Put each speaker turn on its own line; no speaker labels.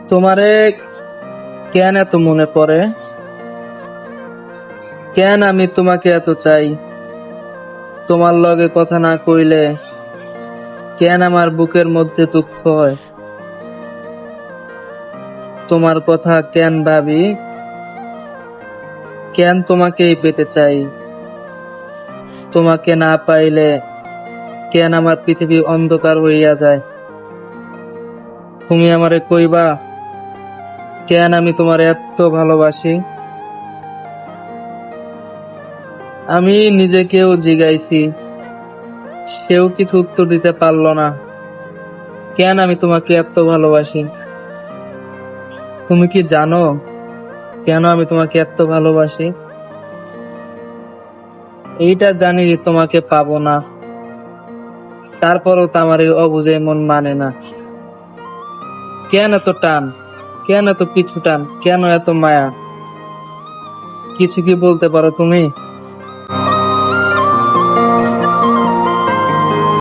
তোমারে কেন এত মনে পড়ে? কেন আমি তোমাকে এত চাই? তোমার লগে কথা না কইলে কেন আমার বুকের মধ্যে দুঃখ হয়? তোমার কথা কেন ভাবি, কেন তোমাকেই পেতে চাই? তোমাকে না পাইলে কেন আমার পৃথিবী অন্ধকার হইয়া যায়? তুমি আমারে কইবা কেন আমি তোমার এত ভালোবাসি? আমি নিজেকেও জিগাইছি, সেও কিছু উত্তর দিতে পারলো না। কেন আমি তোমাকে এত ভালোবাসি? তুমি কি জানো কেন আমি তোমাকে এত ভালোবাসি? এইটা জানি যে তোমাকে পাবো না, তারপরও তো আমার এই অবুঝে মন মানে না। কেন এত টান, কেন এত পিছু টান, কেন এত মায়া? কিছু কি বলতে পারো তুমি?